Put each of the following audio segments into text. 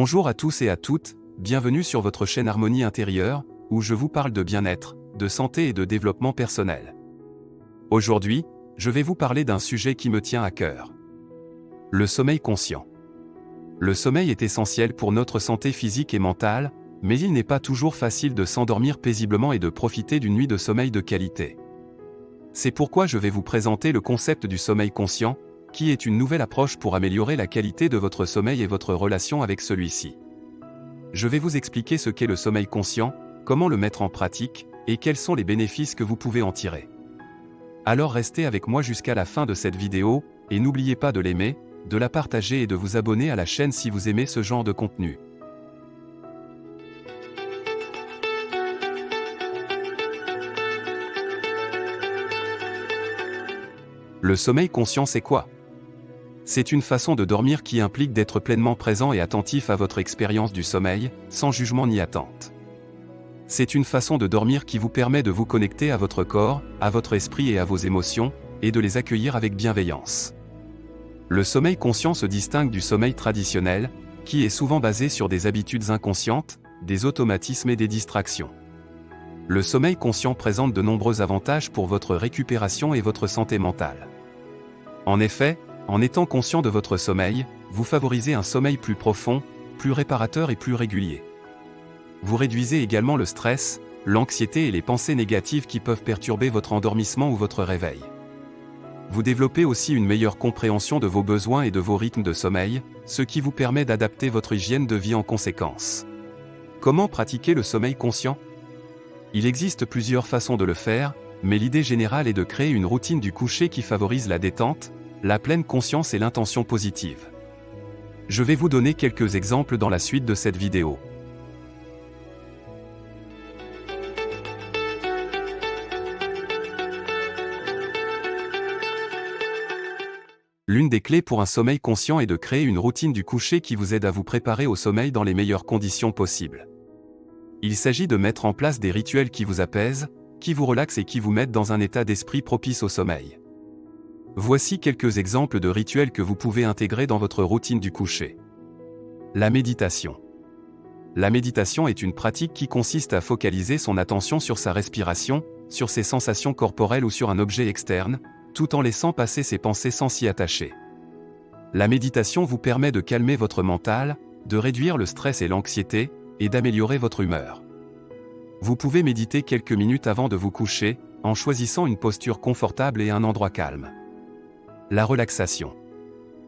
Bonjour à tous et à toutes, bienvenue sur votre chaîne Harmonie Intérieure, où je vous parle de bien-être, de santé et de développement personnel. Aujourd'hui, je vais vous parler d'un sujet qui me tient à cœur. Le sommeil conscient. Le sommeil est essentiel pour notre santé physique et mentale, mais il n'est pas toujours facile de s'endormir paisiblement et de profiter d'une nuit de sommeil de qualité. C'est pourquoi je vais vous présenter le concept du sommeil conscient, qui est une nouvelle approche pour améliorer la qualité de votre sommeil et votre relation avec celui-ci. Je vais vous expliquer ce qu'est le sommeil conscient, comment le mettre en pratique, et quels sont les bénéfices que vous pouvez en tirer. Alors restez avec moi jusqu'à la fin de cette vidéo, et n'oubliez pas de l'aimer, de la partager et de vous abonner à la chaîne si vous aimez ce genre de contenu. Le sommeil conscient, c'est quoi ? C'est une façon de dormir qui implique d'être pleinement présent et attentif à votre expérience du sommeil, sans jugement ni attente. C'est une façon de dormir qui vous permet de vous connecter à votre corps, à votre esprit et à vos émotions, et de les accueillir avec bienveillance. Le sommeil conscient se distingue du sommeil traditionnel, qui est souvent basé sur des habitudes inconscientes, des automatismes et des distractions. Le sommeil conscient présente de nombreux avantages pour votre récupération et votre santé mentale. En effet, en étant conscient de votre sommeil, vous favorisez un sommeil plus profond, plus réparateur et plus régulier. Vous réduisez également le stress, l'anxiété et les pensées négatives qui peuvent perturber votre endormissement ou votre réveil. Vous développez aussi une meilleure compréhension de vos besoins et de vos rythmes de sommeil, ce qui vous permet d'adapter votre hygiène de vie en conséquence. Comment pratiquer le sommeil conscient ? Il existe plusieurs façons de le faire, mais l'idée générale est de créer une routine du coucher qui favorise la détente, la pleine conscience et l'intention positive. Je vais vous donner quelques exemples dans la suite de cette vidéo. L'une des clés pour un sommeil conscient est de créer une routine du coucher qui vous aide à vous préparer au sommeil dans les meilleures conditions possibles. Il s'agit de mettre en place des rituels qui vous apaisent, qui vous relaxent et qui vous mettent dans un état d'esprit propice au sommeil. Voici quelques exemples de rituels que vous pouvez intégrer dans votre routine du coucher. La méditation. La méditation est une pratique qui consiste à focaliser son attention sur sa respiration, sur ses sensations corporelles ou sur un objet externe, tout en laissant passer ses pensées sans s'y attacher. La méditation vous permet de calmer votre mental, de réduire le stress et l'anxiété, et d'améliorer votre humeur. Vous pouvez méditer quelques minutes avant de vous coucher, en choisissant une posture confortable et un endroit calme. La relaxation.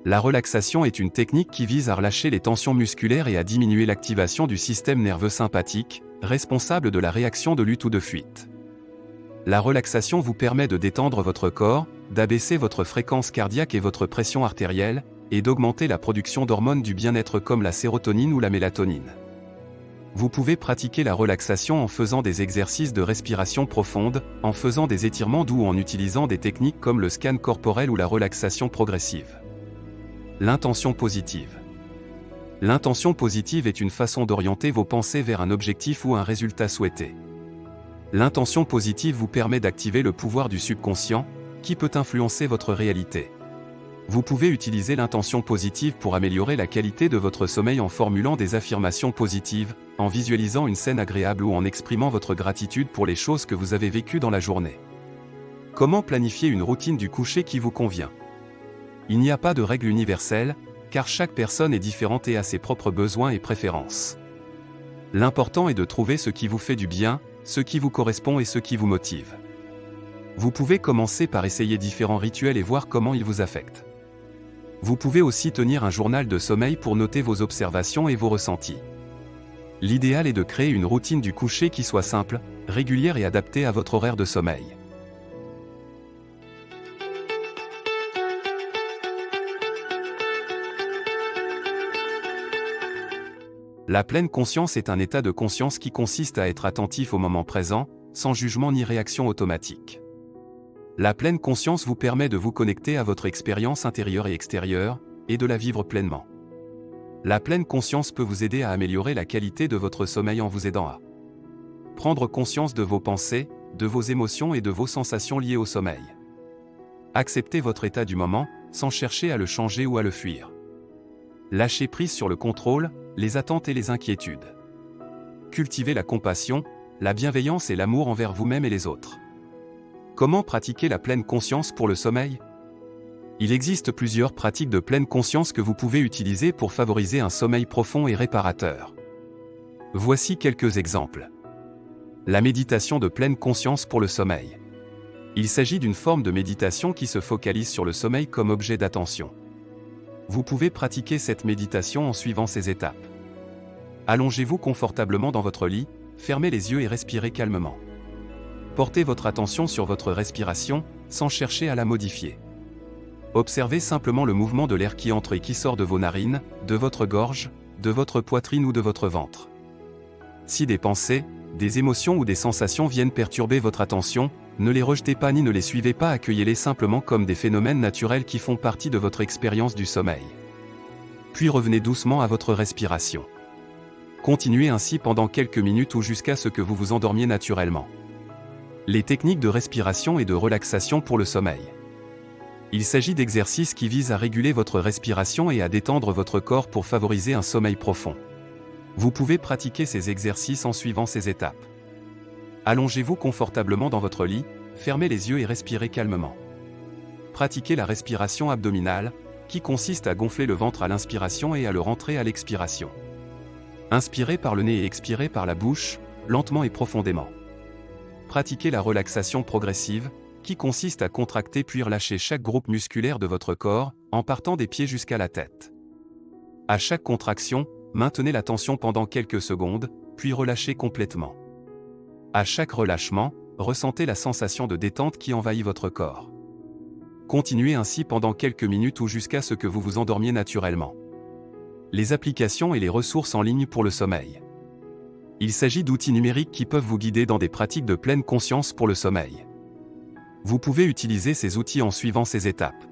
La relaxation est une technique qui vise à relâcher les tensions musculaires et à diminuer l'activation du système nerveux sympathique, responsable de la réaction de lutte ou de fuite. La relaxation vous permet de détendre votre corps, d'abaisser votre fréquence cardiaque et votre pression artérielle, et d'augmenter la production d'hormones du bien-être comme la sérotonine ou la mélatonine. Vous pouvez pratiquer la relaxation en faisant des exercices de respiration profonde, en faisant des étirements doux ou en utilisant des techniques comme le scan corporel ou la relaxation progressive. L'intention positive. L'intention positive est une façon d'orienter vos pensées vers un objectif ou un résultat souhaité. L'intention positive vous permet d'activer le pouvoir du subconscient, qui peut influencer votre réalité. Vous pouvez utiliser l'intention positive pour améliorer la qualité de votre sommeil en formulant des affirmations positives, en visualisant une scène agréable ou en exprimant votre gratitude pour les choses que vous avez vécues dans la journée. Comment planifier une routine du coucher qui vous convient ? Il n'y a pas de règle universelle, car chaque personne est différente et a ses propres besoins et préférences. L'important est de trouver ce qui vous fait du bien, ce qui vous correspond et ce qui vous motive. Vous pouvez commencer par essayer différents rituels et voir comment ils vous affectent. Vous pouvez aussi tenir un journal de sommeil pour noter vos observations et vos ressentis. L'idéal est de créer une routine du coucher qui soit simple, régulière et adaptée à votre horaire de sommeil. La pleine conscience est un état de conscience qui consiste à être attentif au moment présent, sans jugement ni réaction automatique. La pleine conscience vous permet de vous connecter à votre expérience intérieure et extérieure, et de la vivre pleinement. La pleine conscience peut vous aider à améliorer la qualité de votre sommeil en vous aidant à prendre conscience de vos pensées, de vos émotions et de vos sensations liées au sommeil. Acceptez votre état du moment, sans chercher à le changer ou à le fuir. Lâchez prise sur le contrôle, les attentes et les inquiétudes. Cultivez la compassion, la bienveillance et l'amour envers vous-même et les autres. Comment pratiquer la pleine conscience pour le sommeil? Il existe plusieurs pratiques de pleine conscience que vous pouvez utiliser pour favoriser un sommeil profond et réparateur. Voici quelques exemples. La méditation de pleine conscience pour le sommeil. Il s'agit d'une forme de méditation qui se focalise sur le sommeil comme objet d'attention. Vous pouvez pratiquer cette méditation en suivant ces étapes. Allongez-vous confortablement dans votre lit, fermez les yeux et respirez calmement. Portez votre attention sur votre respiration, sans chercher à la modifier. Observez simplement le mouvement de l'air qui entre et qui sort de vos narines, de votre gorge, de votre poitrine ou de votre ventre. Si des pensées, des émotions ou des sensations viennent perturber votre attention, ne les rejetez pas ni ne les suivez pas, accueillez-les simplement comme des phénomènes naturels qui font partie de votre expérience du sommeil. Puis revenez doucement à votre respiration. Continuez ainsi pendant quelques minutes ou jusqu'à ce que vous vous endormiez naturellement. Les techniques de respiration et de relaxation pour le sommeil. Il s'agit d'exercices qui visent à réguler votre respiration et à détendre votre corps pour favoriser un sommeil profond. Vous pouvez pratiquer ces exercices en suivant ces étapes. Allongez-vous confortablement dans votre lit, fermez les yeux et respirez calmement. Pratiquez la respiration abdominale, qui consiste à gonfler le ventre à l'inspiration et à le rentrer à l'expiration. Inspirez par le nez et expirez par la bouche, lentement et profondément. Pratiquez la relaxation progressive, qui consiste à contracter puis relâcher chaque groupe musculaire de votre corps, en partant des pieds jusqu'à la tête. À chaque contraction, maintenez la tension pendant quelques secondes, puis relâchez complètement. À chaque relâchement, ressentez la sensation de détente qui envahit votre corps. Continuez ainsi pendant quelques minutes ou jusqu'à ce que vous vous endormiez naturellement. Les applications et les ressources en ligne pour le sommeil. Il s'agit d'outils numériques qui peuvent vous guider dans des pratiques de pleine conscience pour le sommeil. Vous pouvez utiliser ces outils en suivant ces étapes.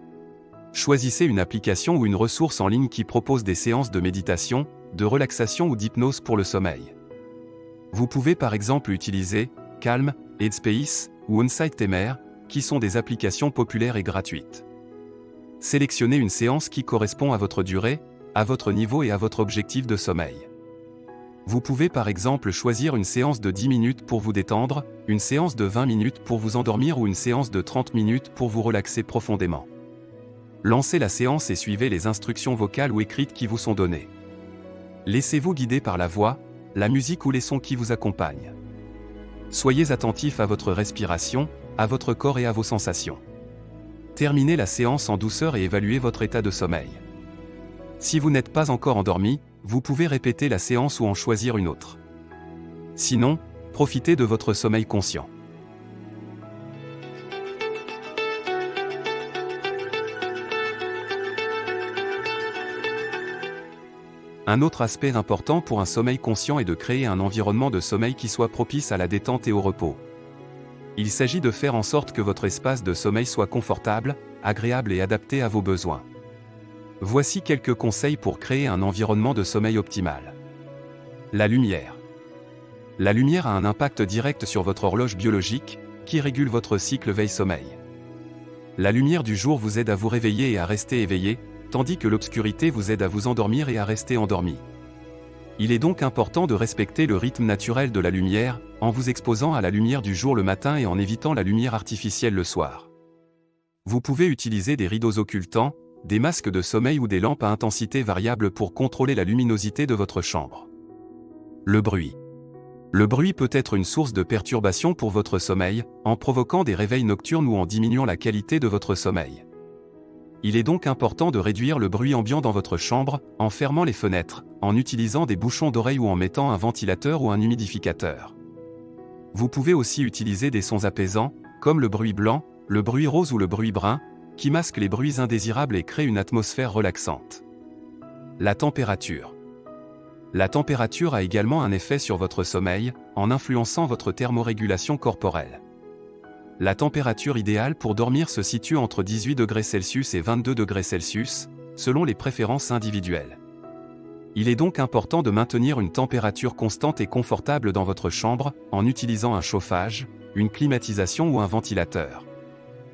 Choisissez une application ou une ressource en ligne qui propose des séances de méditation, de relaxation ou d'hypnose pour le sommeil. Vous pouvez par exemple utiliser Calm, Headspace ou OnSite qui sont des applications populaires et gratuites. Sélectionnez une séance qui correspond à votre durée, à votre niveau et à votre objectif de sommeil. Vous pouvez par exemple choisir une séance de 10 minutes pour vous détendre, une séance de 20 minutes pour vous endormir ou une séance de 30 minutes pour vous relaxer profondément. Lancez la séance et suivez les instructions vocales ou écrites qui vous sont données. Laissez-vous guider par la voix, la musique ou les sons qui vous accompagnent. Soyez attentif à votre respiration, à votre corps et à vos sensations. Terminez la séance en douceur et évaluez votre état de sommeil. Si vous n'êtes pas encore endormi, vous pouvez répéter la séance ou en choisir une autre. Sinon, profitez de votre sommeil conscient. Un autre aspect important pour un sommeil conscient est de créer un environnement de sommeil qui soit propice à la détente et au repos. Il s'agit de faire en sorte que votre espace de sommeil soit confortable, agréable et adapté à vos besoins. Voici quelques conseils pour créer un environnement de sommeil optimal. La lumière. La lumière a un impact direct sur votre horloge biologique, qui régule votre cycle veille-sommeil. La lumière du jour vous aide à vous réveiller et à rester éveillé, tandis que l'obscurité vous aide à vous endormir et à rester endormi. Il est donc important de respecter le rythme naturel de la lumière, en vous exposant à la lumière du jour le matin et en évitant la lumière artificielle le soir. Vous pouvez utiliser des rideaux occultants, des masques de sommeil ou des lampes à intensité variable pour contrôler la luminosité de votre chambre. Le bruit. Le bruit peut être une source de perturbation pour votre sommeil, en provoquant des réveils nocturnes ou en diminuant la qualité de votre sommeil. Il est donc important de réduire le bruit ambiant dans votre chambre, en fermant les fenêtres, en utilisant des bouchons d'oreilles ou en mettant un ventilateur ou un humidificateur. Vous pouvez aussi utiliser des sons apaisants, comme le bruit blanc, le bruit rose ou le bruit brun, qui masquent les bruits indésirables et créent une atmosphère relaxante. La température. La température a également un effet sur votre sommeil, en influençant votre thermorégulation corporelle. La température idéale pour dormir se situe entre 18 degrés Celsius et 22 degrés Celsius, selon les préférences individuelles. Il est donc important de maintenir une température constante et confortable dans votre chambre, en utilisant un chauffage, une climatisation ou un ventilateur.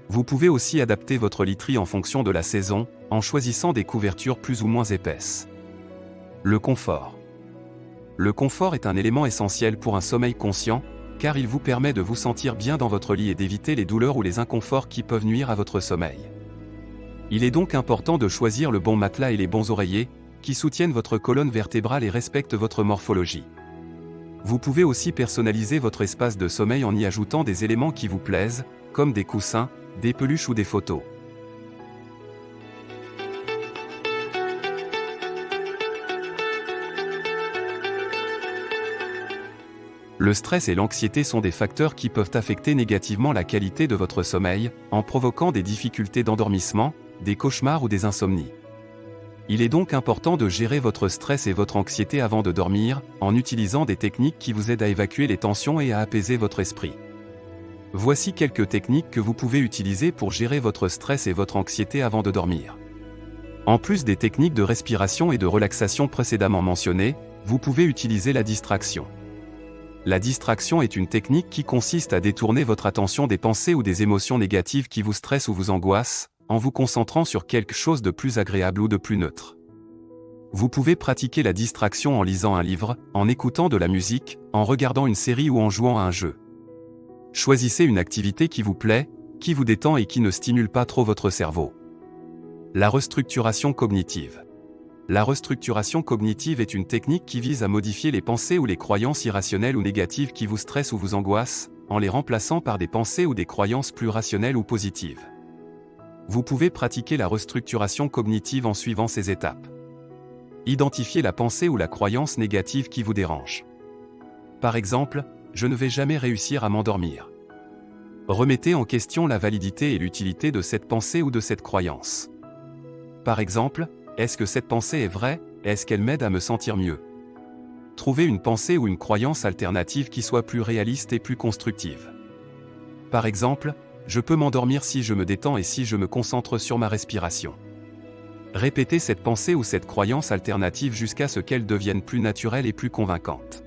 Vous pouvez aussi adapter votre literie en fonction de la saison, en choisissant des couvertures plus ou moins épaisses. Le confort. Le confort est un élément essentiel pour un sommeil conscient, car il vous permet de vous sentir bien dans votre lit et d'éviter les douleurs ou les inconforts qui peuvent nuire à votre sommeil. Il est donc important de choisir le bon matelas et les bons oreillers, qui soutiennent votre colonne vertébrale et respectent votre morphologie. Vous pouvez aussi personnaliser votre espace de sommeil en y ajoutant des éléments qui vous plaisent, comme des coussins, des peluches ou des photos. Le stress et l'anxiété sont des facteurs qui peuvent affecter négativement la qualité de votre sommeil, en provoquant des difficultés d'endormissement, des cauchemars ou des insomnies. Il est donc important de gérer votre stress et votre anxiété avant de dormir, en utilisant des techniques qui vous aident à évacuer les tensions et à apaiser votre esprit. Voici quelques techniques que vous pouvez utiliser pour gérer votre stress et votre anxiété avant de dormir. En plus des techniques de respiration et de relaxation précédemment mentionnées, vous pouvez utiliser la distraction. La distraction est une technique qui consiste à détourner votre attention des pensées ou des émotions négatives qui vous stressent ou vous angoissent, en vous concentrant sur quelque chose de plus agréable ou de plus neutre. Vous pouvez pratiquer la distraction en lisant un livre, en écoutant de la musique, en regardant une série ou en jouant à un jeu. Choisissez une activité qui vous plaît, qui vous détend et qui ne stimule pas trop votre cerveau. La restructuration cognitive. La restructuration cognitive est une technique qui vise à modifier les pensées ou les croyances irrationnelles ou négatives qui vous stressent ou vous angoissent, en les remplaçant par des pensées ou des croyances plus rationnelles ou positives. Vous pouvez pratiquer la restructuration cognitive en suivant ces étapes. Identifiez la pensée ou la croyance négative qui vous dérange. Par exemple, je ne vais jamais réussir à m'endormir. Remettez en question la validité et l'utilité de cette pensée ou de cette croyance. Par exemple, est-ce que cette pensée est vraie? Est-ce qu'elle m'aide à me sentir mieux? Trouvez une pensée ou une croyance alternative qui soit plus réaliste et plus constructive. Par exemple, je peux m'endormir si je me détends et si je me concentre sur ma respiration. Répétez cette pensée ou cette croyance alternative jusqu'à ce qu'elle devienne plus naturelle et plus convaincante.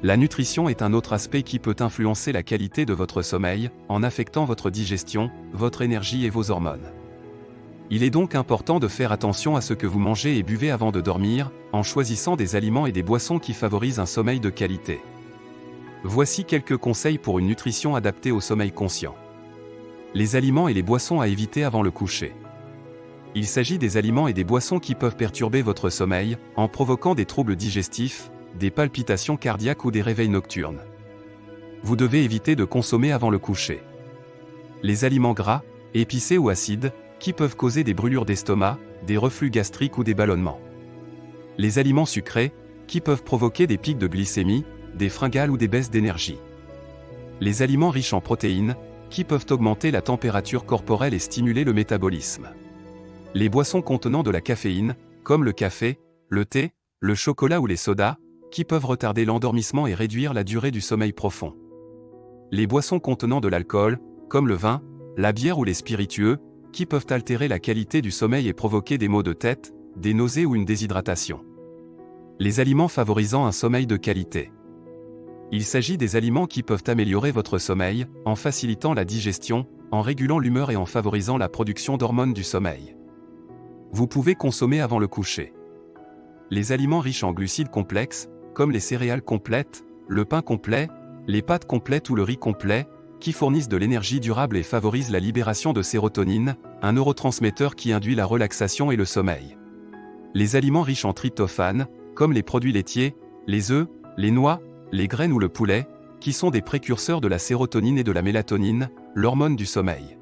La nutrition est un autre aspect qui peut influencer la qualité de votre sommeil, en affectant votre digestion, votre énergie et vos hormones. Il est donc important de faire attention à ce que vous mangez et buvez avant de dormir, en choisissant des aliments et des boissons qui favorisent un sommeil de qualité. Voici quelques conseils pour une nutrition adaptée au sommeil conscient. Les aliments et les boissons à éviter avant le coucher. Il s'agit des aliments et des boissons qui peuvent perturber votre sommeil, en provoquant des troubles digestifs, des palpitations cardiaques ou des réveils nocturnes. Vous devez éviter de consommer avant le coucher. Les aliments gras, épicés ou acides, qui peuvent causer des brûlures d'estomac, des reflux gastriques ou des ballonnements. Les aliments sucrés, qui peuvent provoquer des pics de glycémie, des fringales ou des baisses d'énergie. Les aliments riches en protéines, qui peuvent augmenter la température corporelle et stimuler le métabolisme. Les boissons contenant de la caféine, comme le café, le thé, le chocolat ou les sodas, qui peuvent retarder l'endormissement et réduire la durée du sommeil profond. Les boissons contenant de l'alcool, comme le vin, la bière ou les spiritueux, qui peuvent altérer la qualité du sommeil et provoquer des maux de tête, des nausées ou une déshydratation. Les aliments favorisant un sommeil de qualité. Il s'agit des aliments qui peuvent améliorer votre sommeil, en facilitant la digestion, en régulant l'humeur et en favorisant la production d'hormones du sommeil. Vous pouvez consommer avant le coucher. Les aliments riches en glucides complexes, comme les céréales complètes, le pain complet, les pâtes complètes ou le riz complet, qui fournissent de l'énergie durable et favorisent la libération de sérotonine, un neurotransmetteur qui induit la relaxation et le sommeil. Les aliments riches en tryptophane, comme les produits laitiers, les œufs, les noix, les graines ou le poulet, qui sont des précurseurs de la sérotonine et de la mélatonine, l'hormone du sommeil.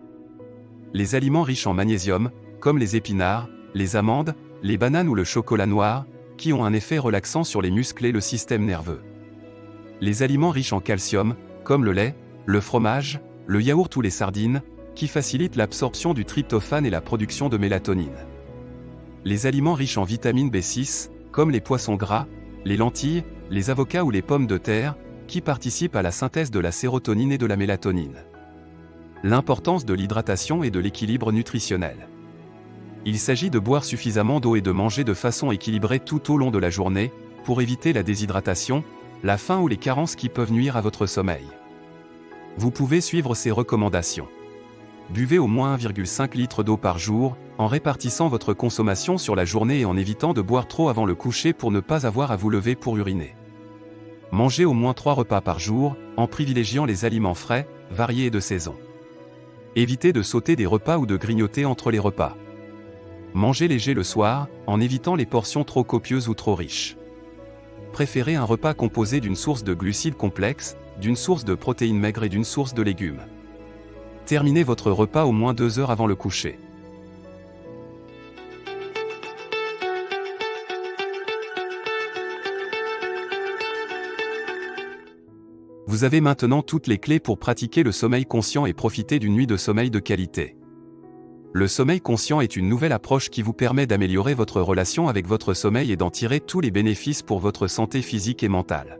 Les aliments riches en magnésium, comme les épinards, les amandes, les bananes ou le chocolat noir, qui ont un effet relaxant sur les muscles et le système nerveux. Les aliments riches en calcium, comme le lait, le fromage, le yaourt ou les sardines, qui facilitent l'absorption du tryptophane et la production de mélatonine. Les aliments riches en vitamine B6, comme les poissons gras, les lentilles, les avocats ou les pommes de terre, qui participent à la synthèse de la sérotonine et de la mélatonine. L'importance de l'hydratation et de l'équilibre nutritionnel. Il s'agit de boire suffisamment d'eau et de manger de façon équilibrée tout au long de la journée, pour éviter la déshydratation, la faim ou les carences qui peuvent nuire à votre sommeil. Vous pouvez suivre ces recommandations. Buvez au moins 1,5 litre d'eau par jour, en répartissant votre consommation sur la journée et en évitant de boire trop avant le coucher pour ne pas avoir à vous lever pour uriner. Mangez au moins 3 repas par jour, en privilégiant les aliments frais, variés et de saison. Évitez de sauter des repas ou de grignoter entre les repas. Mangez léger le soir, en évitant les portions trop copieuses ou trop riches. Préférez un repas composé d'une source de glucides complexes, d'une source de protéines maigres et d'une source de légumes. Terminez votre repas au moins 2 heures avant le coucher. Vous avez maintenant toutes les clés pour pratiquer le sommeil conscient et profiter d'une nuit de sommeil de qualité. Le sommeil conscient est une nouvelle approche qui vous permet d'améliorer votre relation avec votre sommeil et d'en tirer tous les bénéfices pour votre santé physique et mentale.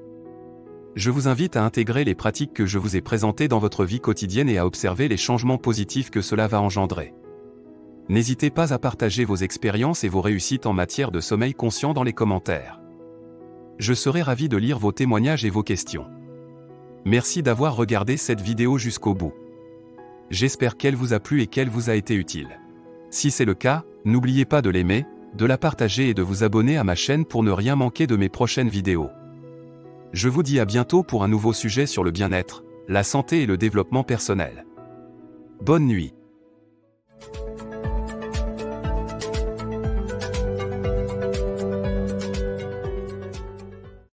Je vous invite à intégrer les pratiques que je vous ai présentées dans votre vie quotidienne et à observer les changements positifs que cela va engendrer. N'hésitez pas à partager vos expériences et vos réussites en matière de sommeil conscient dans les commentaires. Je serai ravi de lire vos témoignages et vos questions. Merci d'avoir regardé cette vidéo jusqu'au bout. J'espère qu'elle vous a plu et qu'elle vous a été utile. Si c'est le cas, n'oubliez pas de l'aimer, de la partager et de vous abonner à ma chaîne pour ne rien manquer de mes prochaines vidéos. Je vous dis à bientôt pour un nouveau sujet sur le bien-être, la santé et le développement personnel. Bonne nuit.